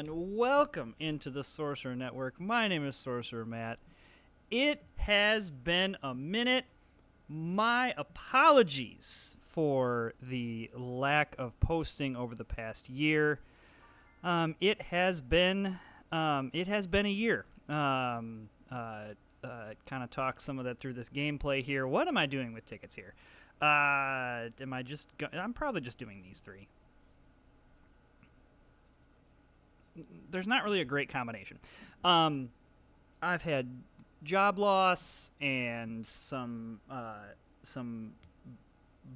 and welcome into the Sorcerer Network. My name is Sorcerer Matt. It has been a minute. My apologies for the lack of posting over the past year. It has been a year. Kind of talk some of that through this gameplay here. What am I doing with tickets here? I'm probably just doing these three. There's not really a great combination. I've had job loss and some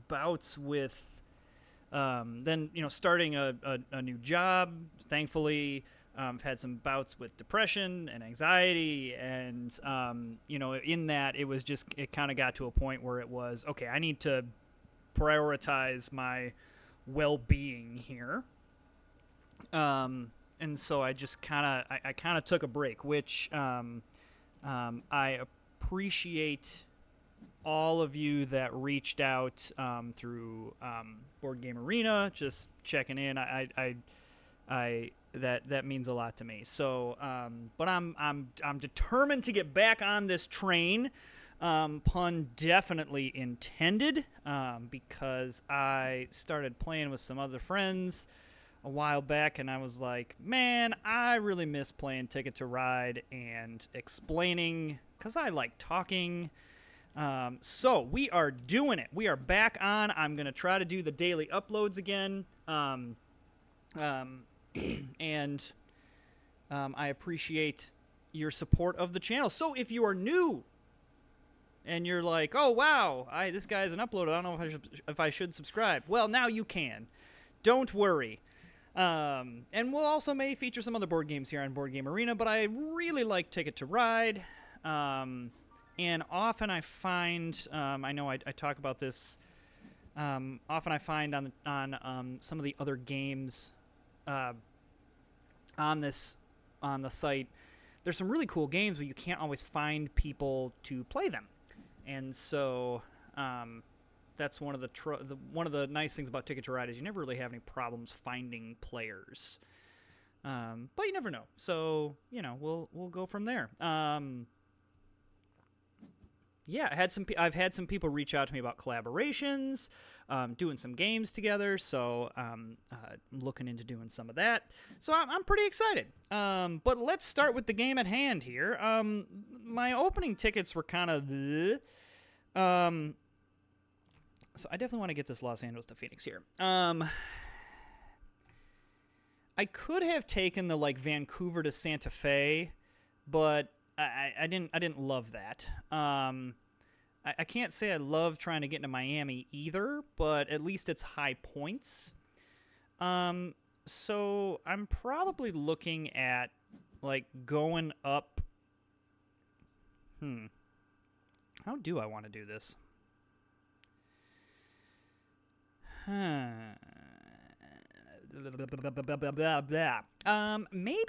bouts with starting a new job. Thankfully, I've had some bouts with depression and anxiety, and in that it kind of got to a point where it was okay. I need to prioritize my well-being here. And so I just kind of took a break, which I appreciate all of you that reached out through Board Game Arena, just checking in. That means a lot to me. So, but I'm determined to get back on this train. Pun definitely intended, because I started playing with some other friends a while back, and I was like, man, I really miss playing Ticket to Ride and explaining, because I like talking. So we are doing it. We are back on. I'm going to try to do the daily uploads again. And I appreciate your support of the channel. So if you are new and you're like, oh, wow, this guy hasn't uploaded, I don't know if I should subscribe. Well, now you can. Don't worry. And we'll also may feature some other board games here on Board Game Arena, but I really like Ticket to Ride. And often I find, I know I talk about this, often I find on some of the other games on the site, there's some really cool games, but you can't always find people to play them. And so that's one of the nice things about Ticket to Ride is you never really have any problems finding players. But you never know. So, we'll go from there. Yeah, I've had some people reach out to me about collaborations, doing some games together, so I'm looking into doing some of that. So I'm pretty excited. But let's start with the game at hand here. My opening tickets were kind of so I definitely want to get this Los Angeles to Phoenix here. I could have taken the Vancouver to Santa Fe, but I didn't love that. I can't say I love trying to get into Miami either, but at least it's high points. So I'm probably looking at going up. How do I want to do this? Maybe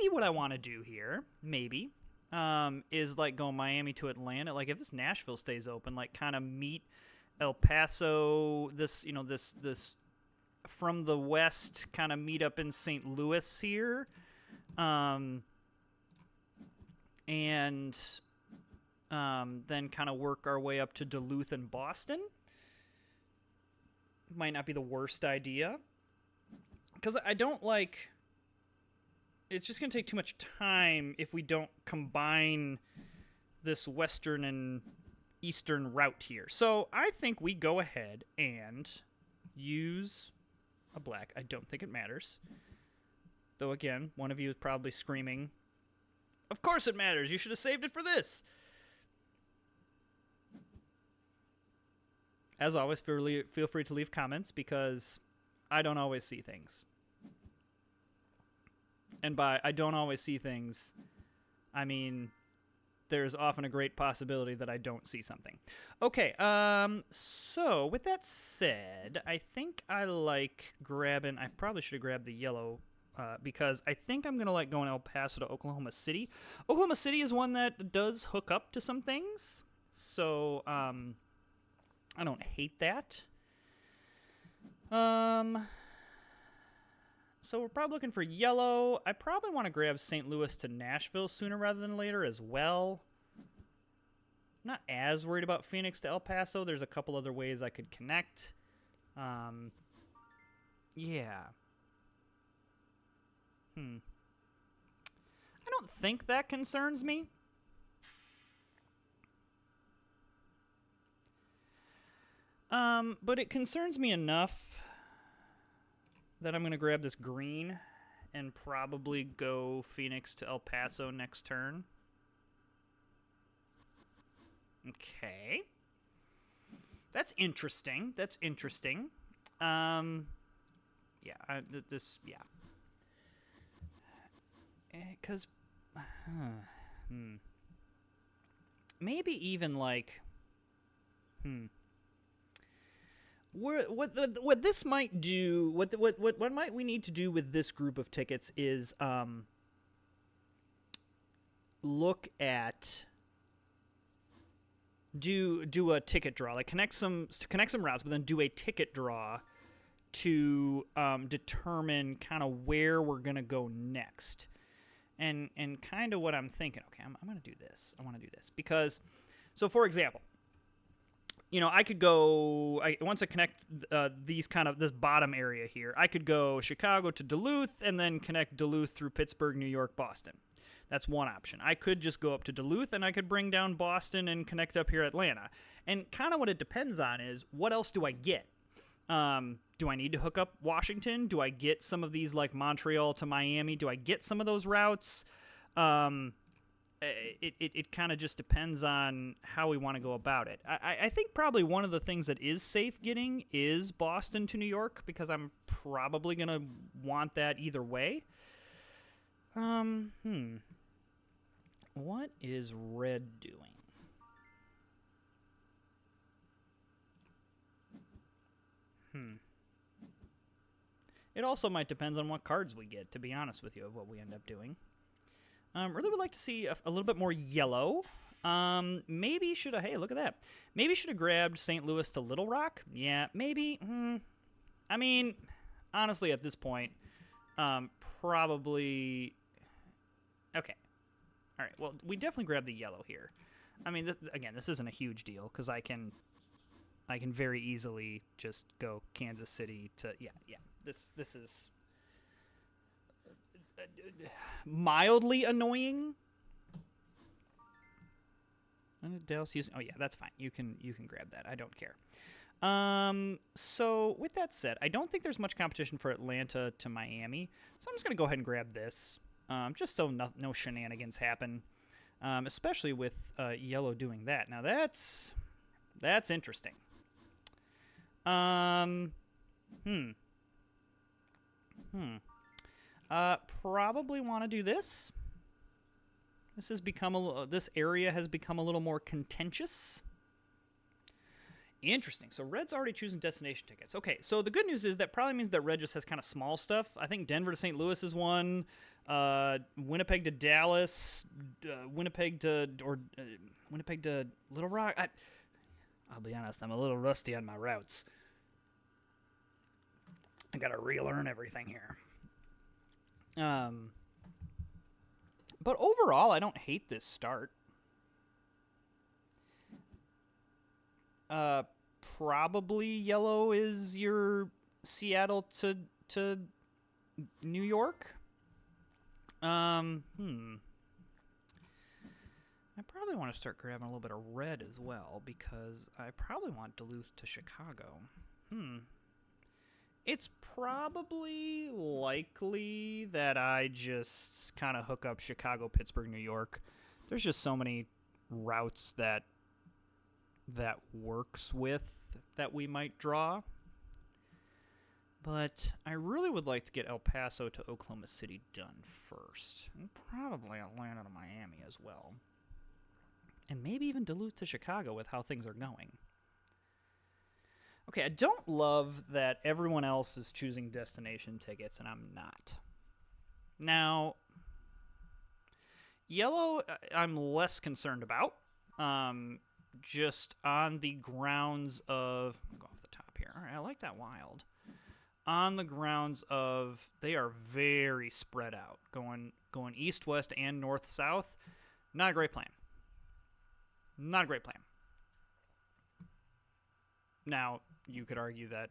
what I want to do here, is go Miami to Atlanta. If this Nashville stays open, kind of meet El Paso, this from the west, kind of meet up in St. Louis here, and then kind of work our way up to Duluth and Boston. Might not be the worst idea, because I don't like. It's just going to take too much time if we don't combine this western and eastern route here. So I think we go ahead and use a black. I don't think it matters. Though, again, one of you is probably screaming, of course it matters. You should have saved it for this. As always, feel free to leave comments, because I don't always see things. And by I don't always see things, I mean there's often a great possibility that I don't see something. Okay, so with that said, I think I like grabbing... I probably should have grabbed the yellow, because I think I'm going to like going El Paso to Oklahoma City. Oklahoma City is one that does hook up to some things, so I don't hate that. So we're probably looking for yellow. I probably want to grab St. Louis to Nashville sooner rather than later as well. I'm not as worried about Phoenix to El Paso. There's a couple other ways I could connect. Yeah. I don't think that concerns me. But it concerns me enough that I'm going to grab this green and probably go Phoenix to El Paso next turn. Okay. That's interesting. That's interesting. Yeah, yeah. Because, maybe even like, what this might do, what might we need to do with this group of tickets is look at do a ticket draw, like connect some routes, but then do a ticket draw to determine kind of where we're gonna go next, and kind of what I'm thinking. Okay, I'm gonna do this. I want to do this because, so for example, I could go. Once I connect this bottom area here, I could go Chicago to Duluth and then connect Duluth through Pittsburgh, New York, Boston. That's one option. I could just go up to Duluth and I could bring down Boston and connect up here Atlanta. And kind of what it depends on is what else do I get? Do I need to hook up Washington? Do I get some of these like Montreal to Miami? Do I get some of those routes? It kind of just depends on how we want to go about it. I think probably one of the things that is safe getting is Boston to New York because I'm probably going to want that either way. What is red doing? It also might depend on what cards we get, to be honest with you, of what we end up doing. Really would like to see a little bit more yellow. Maybe should I... Hey, look at that. Maybe should have grabbed St. Louis to Little Rock. Yeah, maybe. I mean, honestly, at this point, probably... Okay. All right, well, we definitely grab the yellow here. I mean, again, this isn't a huge deal because I can very easily just go Kansas City to... Yeah. This is... mildly annoying. Dallas Houston. Oh yeah, that's fine. You can grab that. I don't care. So with that said, I don't think there's much competition for Atlanta to Miami. So I'm just gonna go ahead and grab this, just so no shenanigans happen. Especially with yellow doing that. Now that's interesting. Probably want to do this. This area has become a little more contentious. Interesting. So Red's already choosing destination tickets. Okay, so the good news is that probably means that Red just has kind of small stuff. I think Denver to St. Louis is one. Winnipeg to Dallas. Winnipeg to Little Rock. I'll be honest, I'm a little rusty on my routes. I gotta relearn everything here. But overall, I don't hate this start. Probably yellow is your Seattle to New York. I probably want to start grabbing a little bit of red as well because I probably want Duluth to Chicago. It's probably likely that I just kind of hook up Chicago, Pittsburgh, New York. There's just so many routes that works with that we might draw. But I really would like to get El Paso to Oklahoma City done first. And probably Atlanta to Miami as well. And maybe even Duluth to Chicago with how things are going. Okay, I don't love that everyone else is choosing destination tickets and I'm not. Now, yellow, I'm less concerned about. Just on the grounds of... I'll go off the top here. All right, I like that wild. on the grounds of they are very spread out, going east, west, and north, south. Not a great plan. Not a great plan. Now, you could argue that,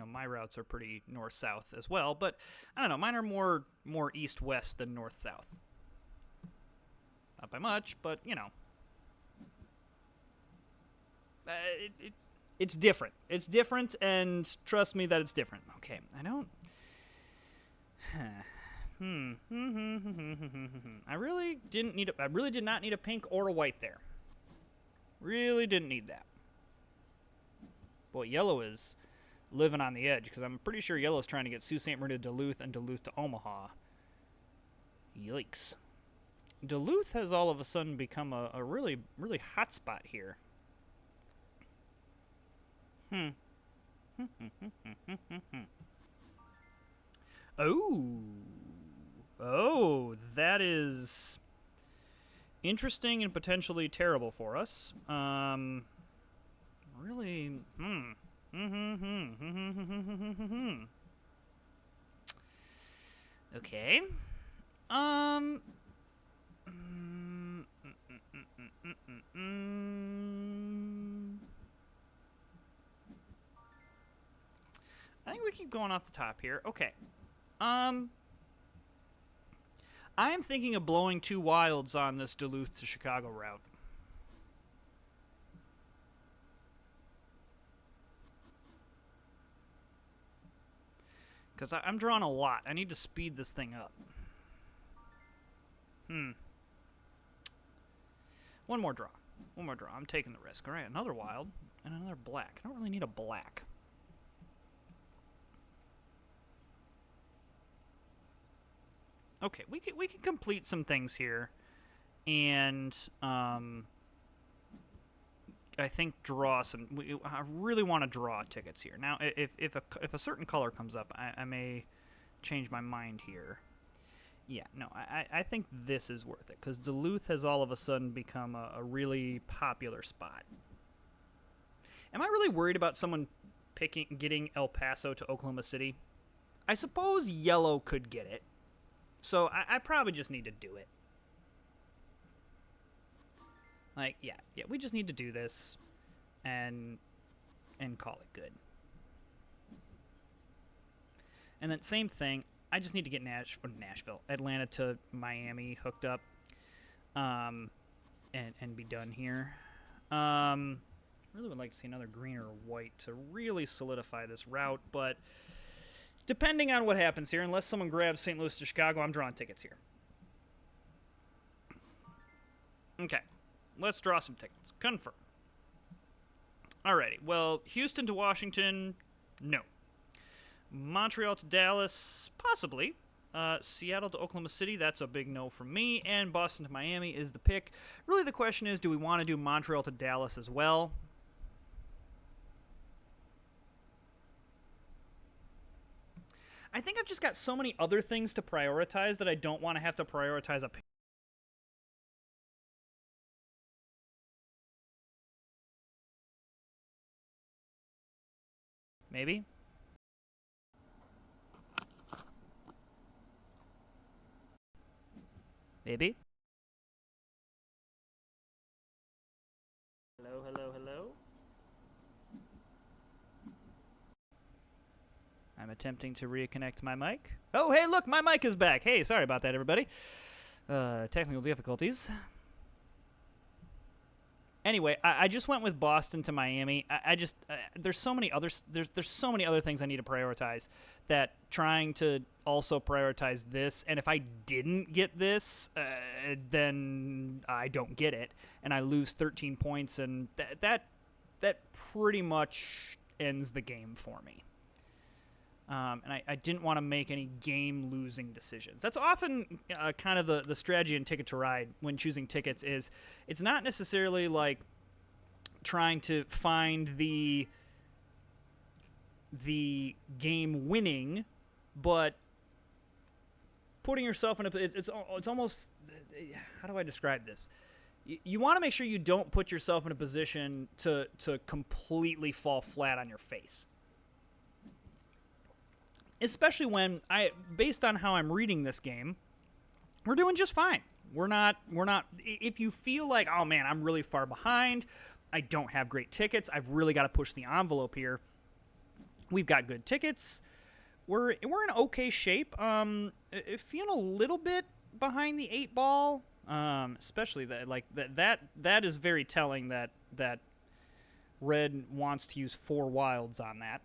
my routes are pretty north-south as well, but I don't know. Mine are more east-west than north-south. Not by much, but, it's different. It's different, and trust me that it's different. Okay, I don't... I really did not need a pink or a white there. Really didn't need that. Boy, yellow is living on the edge, because I'm pretty sure yellow's trying to get Sault Ste. Marie to Duluth and Duluth to Omaha. Yikes. Duluth has all of a sudden become a really, really hot spot here. Oh, that is interesting and potentially terrible for us. Really, Okay. I think we keep going off the top here. Okay. I am thinking of blowing 2 wilds on this Duluth to Chicago route. Because I'm drawing a lot. I need to speed this thing up. One more draw. One more draw. I'm taking the risk. All right, another wild and another black. I don't really need a black. Okay, we can complete some things here, and I think draw some. I really want to draw tickets here. Now, if a certain color comes up, I may change my mind here. Yeah, no, I think this is worth it, because Duluth has all of a sudden become a really popular spot. Am I really worried about someone getting El Paso to Oklahoma City? I suppose yellow could get it. So I probably just need to do it. Like, yeah, we just need to do this and call it good. And then same thing, I just need to get Atlanta to Miami hooked up, and be done here. Really would like to see another green or white to really solidify this route, but depending on what happens here, unless someone grabs St. Louis to Chicago, I'm drawing tickets here. Okay, let's draw some tickets. Confirm. Alrighty, well, Houston to Washington, no. Montreal to Dallas, possibly. Seattle to Oklahoma City, that's a big no from me. And Boston to Miami is the pick. Really, the question is, do we want to do Montreal to Dallas as well? I think I've just got so many other things to prioritize that I don't want to have to prioritize a... Maybe? Maybe? Hello, hello, hello? I'm attempting to reconnect my mic. Oh, hey, look, my mic is back. Hey, sorry about that, everybody. Technical difficulties. Anyway, I just went with Boston to Miami. There's so many other there's so many other things I need to prioritize, that trying to also prioritize this, and if I didn't get this, then I don't get it, and I lose 13 points, and that pretty much ends the game for me. And I didn't want to make any game-losing decisions. That's often kind of the strategy in Ticket to Ride when choosing tickets. Is it's not necessarily like trying to find the game winning, but putting yourself in a... It's almost... How do I describe this? You want to make sure you don't put yourself in a position to completely fall flat on your face. especially when based on how I'm reading this game, we're doing just fine. We're not, if you feel like, oh man, I'm really far behind, I don't have great tickets, I've really got to push the envelope here, we've got good tickets. We're in okay shape. Feeling a little bit behind the 8 ball, especially that is very telling that Red wants to use 4 wilds on that.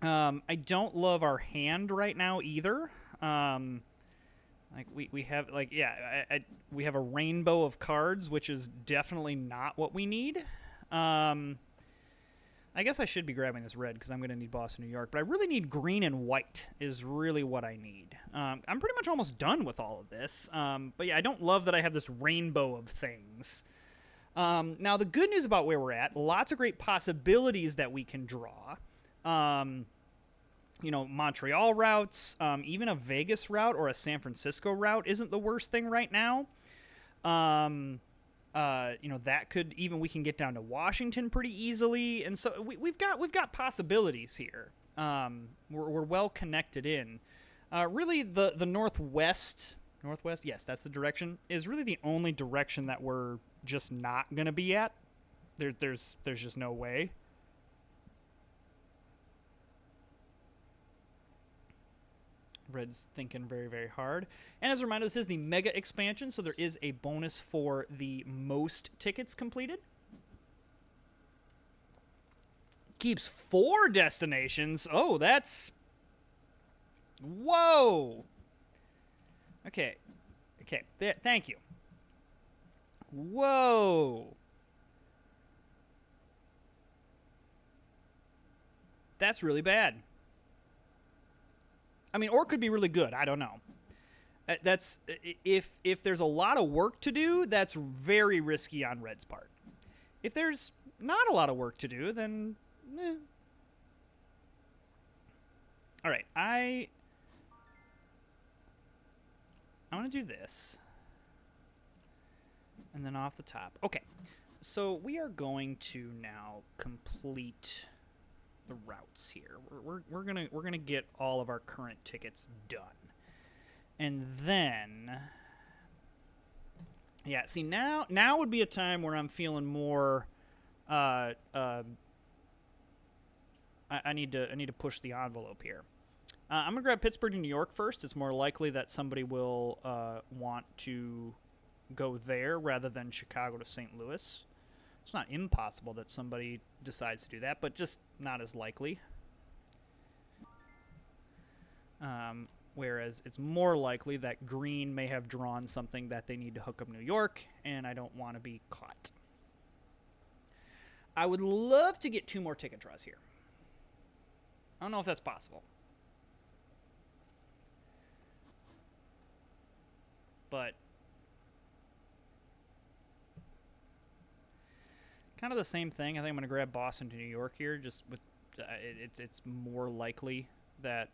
I don't love our hand right now either. We have we have a rainbow of cards, which is definitely not what we need. I guess I should be grabbing this red because I'm going to need Boston, New York, but I really need green and white is really what I need. I'm pretty much almost done with all of this, but yeah, I don't love that I have this rainbow of things. Now, the good news about where we're at, lots of great possibilities that we can draw. Montreal routes, even a Vegas route or a San Francisco route isn't the worst thing right now. That could even, we can get down to Washington pretty easily, and so we've got possibilities here. We're well connected in. Really, the northwest, yes, that's the direction, is really the only direction that we're just not gonna be at. There's just no way. Red's thinking very, very hard. And as a reminder, this is the Mega Expansion, so there is a bonus for the most tickets completed. Keeps 4 destinations. Oh, that's... Whoa! Okay. Thank you. Whoa! That's really bad. I mean, or it could be really good. I don't know. That's if there's a lot of work to do, that's very risky on Red's part. If there's not a lot of work to do, then all right. I want to do this, and then off the top. Okay, so we are going to now complete the routes here. We're gonna get all of our current tickets done, and then see now would be a time where I'm feeling more. I need to push the envelope here. I'm gonna grab Pittsburgh and New York first. It's more likely that somebody will want to go there rather than Chicago to St. Louis. It's not impossible that somebody decides to do that, but just not as likely. Whereas it's more likely that green may have drawn something that they need to hook up New York, and I don't want to be caught. I would love to get 2 more ticket draws here. I don't know if that's possible. But kind of the same thing. I think I'm going to grab Boston to New York here. Just with it's more likely that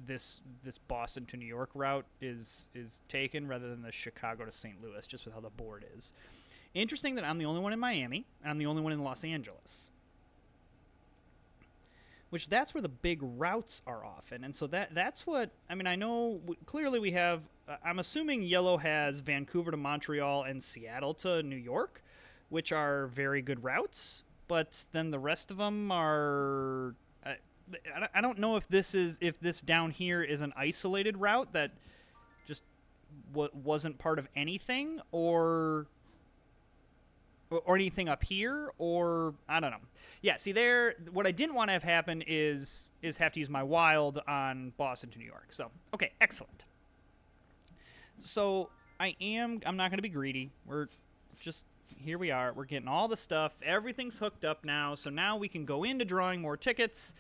this Boston to New York route is taken rather than the Chicago to St. Louis, just with how the board is. Interesting that I'm the only one in Miami and I'm the only one in Los Angeles, which that's where the big routes are often. And so that's what I mean. I know clearly we have. I'm assuming yellow has Vancouver to Montreal and Seattle to New York, which are very good routes, but then the rest of them are. I don't know if this down here is an isolated route that just wasn't part of anything, or anything up here, or I don't know. Yeah, see there, what I didn't want to have happen is have to use my wild on Boston to New York. So okay, excellent. So I'm not going to be greedy. We're just. Here we are. We're getting all the stuff. Everything's hooked up now. So now we can go into drawing more tickets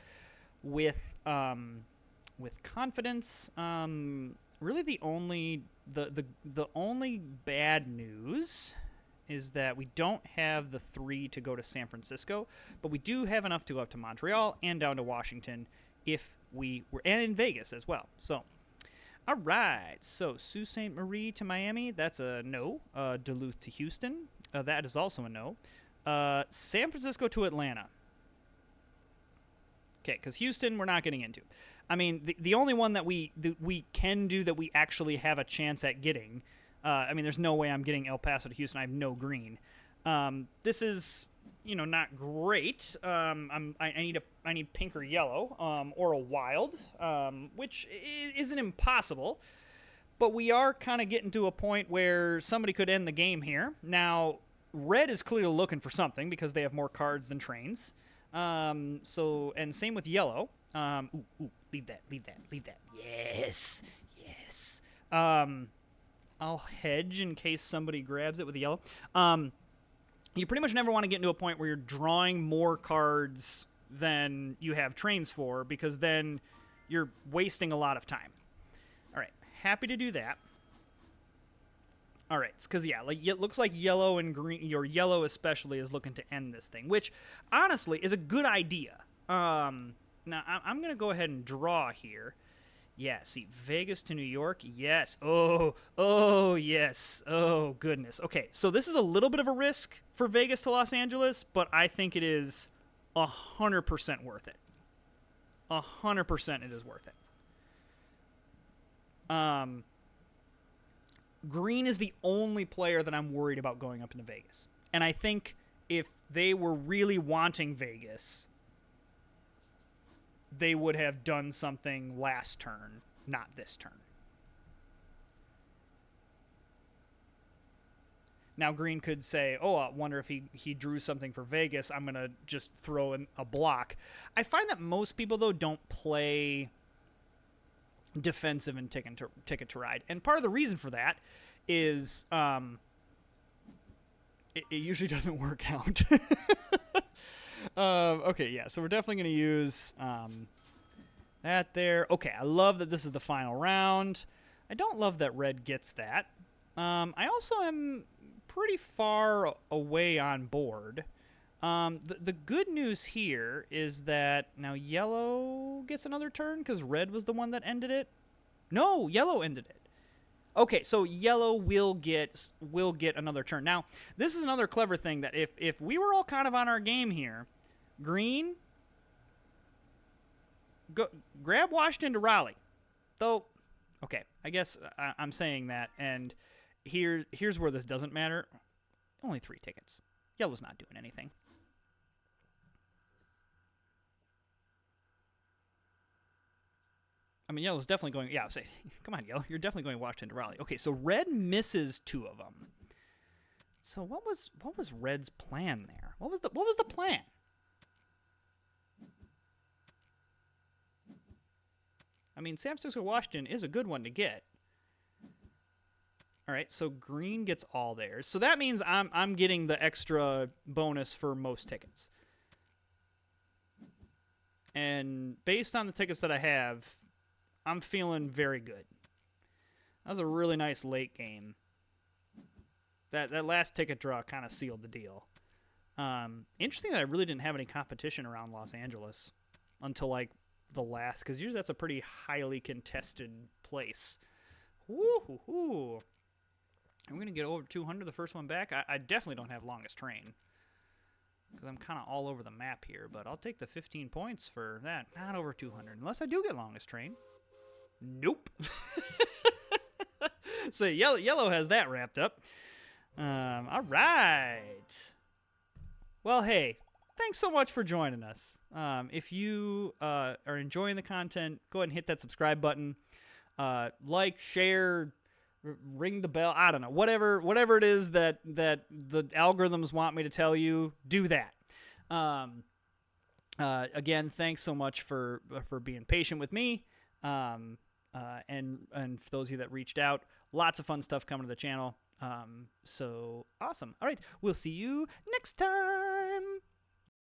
with confidence. Really, the only bad news is that we don't have the 3 to go to San Francisco, but we do have enough to go up to Montreal and down to Washington if we were, and in Vegas as well. So. All right, so Sault Ste. Marie to Miami, that's a no. Duluth to Houston, that is also a no. San Francisco to Atlanta. Okay, because Houston, we're not getting into. I mean, the only one that we can do that we actually have a chance at getting. I mean, there's no way I'm getting El Paso to Houston. I have no green. This is, not great. I need pink or yellow, or a wild, which isn't impossible. But we are kind of getting to a point where somebody could end the game here. Now, red is clearly looking for something because they have more cards than trains. And same with yellow. Leave that. Yes. I'll hedge in case somebody grabs it with the yellow. You pretty much never want to get into a point where you're drawing more cards than you have trains for, because then you're wasting a lot of time. All right, happy to do that. All right, because it looks like yellow and green, your yellow especially, is looking to end this thing, which honestly is a good idea. Now I'm gonna go ahead and draw here. Yeah, see, Vegas to New York, yes. Oh, yes. Oh, goodness. Okay, so this is a little bit of a risk for Vegas to Los Angeles, but I think it is 100% worth it. 100% it is worth it. Green is the only player that I'm worried about going up into Vegas. And I think if they were really wanting Vegas, they would have done something last turn, not this turn. Now, green could say, oh, I wonder if he drew something for Vegas. I'm going to just throw in a block. I find that most people, though, don't play defensive in Ticket to Ride. And part of the reason for that is it usually doesn't work out. Okay, yeah, so we're definitely going to use that there. Okay, I love that this is the final round. I don't love that red gets that. I also am pretty far away on board. The good news here is that now yellow gets another turn because red was the one that ended it. No, yellow ended it. Okay, so yellow will get another turn. Now, this is another clever thing that if we were all kind of on our game here, green, grab Washington to Raleigh. Though, okay, I guess I'm saying that, and here's where this doesn't matter. Only 3 tickets. Yellow's not doing anything. I mean, yellow's definitely going. Yeah, I'll say, come on, yellow, you're definitely going Washington to Raleigh. Okay, so red misses 2 of them. So what was red's plan there? What was the plan? I mean, San Francisco Washington is a good one to get. All right, so green gets all theirs. So that means I'm getting the extra bonus for most tickets. And based on the tickets that I have, I'm feeling very good. That was a really nice late game. That last ticket draw kind of sealed the deal. Interesting that I really didn't have any competition around Los Angeles until like the last, because usually that's a pretty highly contested place. Woo-hoo-hoo. I'm going to get over 200 the first one back. I definitely don't have longest train because I'm kind of all over the map here, but I'll take the 15 points for that. Not over 200, unless I do get longest train. Nope. So yellow has that wrapped up. All right. Well, hey, thanks so much for joining us. If you are enjoying the content, go ahead and hit that subscribe button. Like, share, ring the bell. I don't know. Whatever it is that the algorithms want me to tell you, do that. Again, thanks so much for being patient with me. And for those of you that reached out, lots of fun stuff coming to the channel. So awesome. All right. We'll see you next time.